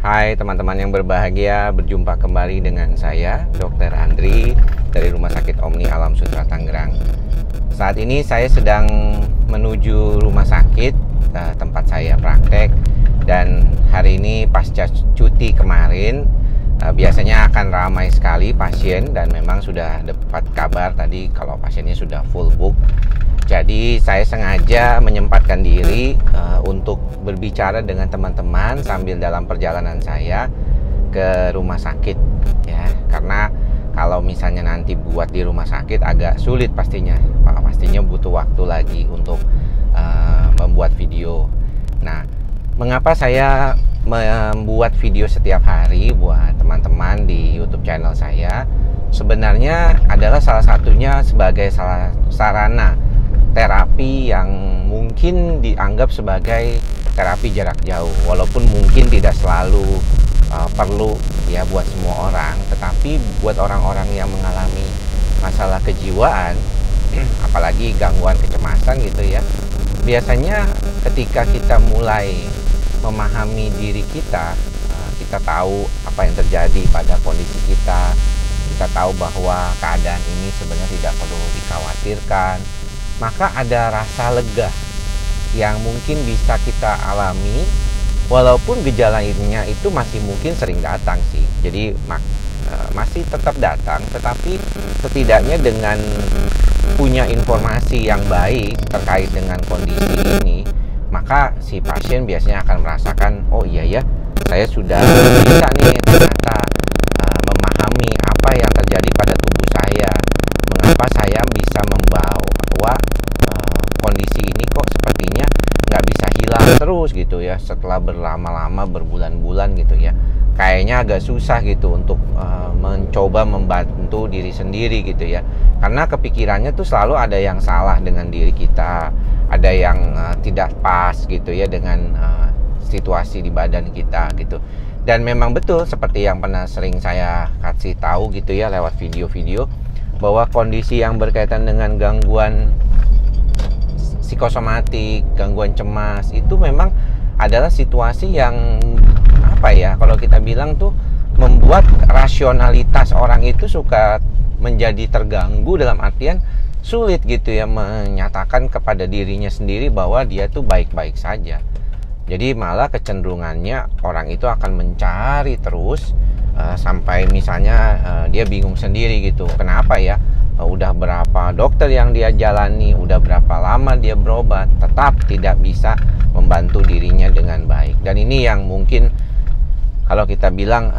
Hai teman-teman yang berbahagia, berjumpa kembali dengan saya Dr. Andri dari Rumah Sakit Omni Alam Sutera Tangerang. Saat ini saya sedang menuju rumah sakit tempat saya praktek, dan hari ini pasca cuti kemarin biasanya akan ramai sekali pasien, dan memang sudah dapat kabar tadi kalau pasiennya sudah full book. Jadi saya sengaja menyempatkan diri untuk berbicara dengan teman-teman sambil dalam perjalanan saya ke rumah sakit ya. Karena kalau misalnya nanti buat di rumah sakit agak sulit pastinya butuh waktu lagi untuk membuat video. Nah, mengapa saya membuat video setiap hari buat teman-teman di YouTube channel saya? Sebenarnya adalah salah satunya sebagai sarana terapi yang mungkin dianggap sebagai terapi jarak jauh, walaupun mungkin tidak selalu perlu ya buat semua orang, tetapi buat orang-orang yang mengalami masalah kejiwaan, apalagi gangguan kecemasan gitu ya, biasanya ketika kita mulai memahami diri kita, kita tahu apa yang terjadi pada kondisi kita tahu bahwa keadaan ini sebenarnya tidak perlu dikhawatirkan, maka ada rasa lega yang mungkin bisa kita alami, walaupun gejalanya itu masih mungkin sering datang sih. Jadi masih tetap datang, tetapi setidaknya dengan punya informasi yang baik terkait dengan kondisi ini, maka si pasien biasanya akan merasakan, oh iya ya, saya sudah bisa nih ternyata memahami apa yang terjadi pada tubuh saya, mengapa saya bisa membawa kondisi ini kok sepertinya nggak bisa hilang terus gitu ya, setelah berlama-lama berbulan-bulan gitu ya. Kayaknya agak susah gitu untuk mencoba membantu diri sendiri gitu ya, karena kepikirannya tuh selalu ada yang salah dengan diri kita, ada yang tidak pas gitu ya dengan situasi di badan kita gitu. Dan memang betul seperti yang pernah sering saya kasih tahu gitu ya lewat video-video, bahwa kondisi yang berkaitan dengan gangguan psikosomatik, gangguan cemas itu memang adalah situasi yang apa ya, kalau kita bilang tuh membuat rasionalitas orang itu suka menjadi terganggu, dalam artian sulit gitu ya menyatakan kepada dirinya sendiri bahwa dia tuh baik-baik saja. Jadi malah kecenderungannya orang itu akan mencari terus sampai misalnya dia bingung sendiri gitu, kenapa ya, udah berapa dokter yang dia jalani, udah berapa lama dia berobat, tetap tidak bisa membantu dirinya dengan baik. Dan ini yang mungkin kalau kita bilang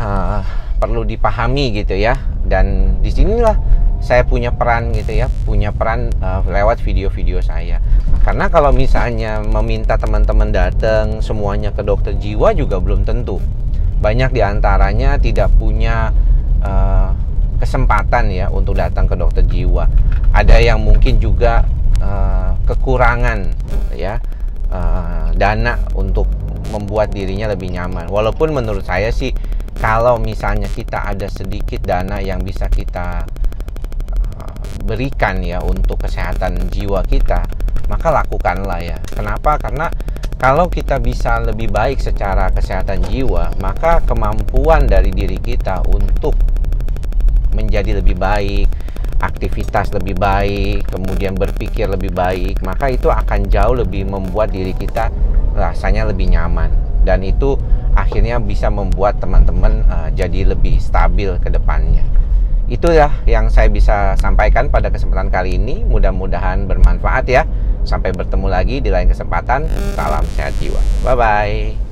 perlu dipahami gitu ya. Dan disinilah saya punya peran gitu ya, lewat video-video saya. Karena kalau misalnya meminta teman-teman datang semuanya ke dokter jiwa juga belum tentu. Banyak diantaranya tidak punya kesempatan ya untuk datang ke dokter jiwa. Ada yang mungkin juga kekurangan ya dana untuk membuat dirinya lebih nyaman. Walaupun menurut saya sih, kalau misalnya kita ada sedikit dana yang bisa kita berikan ya untuk kesehatan jiwa kita, maka lakukanlah ya. Kenapa? Karena kalau kita bisa lebih baik secara kesehatan jiwa, maka kemampuan dari diri kita untuk menjadi lebih baik, aktivitas lebih baik, kemudian berpikir lebih baik, maka itu akan jauh lebih membuat diri kita rasanya lebih nyaman. Dan itu akhirnya bisa membuat teman-teman jadi lebih stabil ke depannya. Itulah yang saya bisa sampaikan pada kesempatan kali ini. Mudah-mudahan bermanfaat ya. Sampai bertemu lagi di lain kesempatan. Salam sehat jiwa. Bye-bye.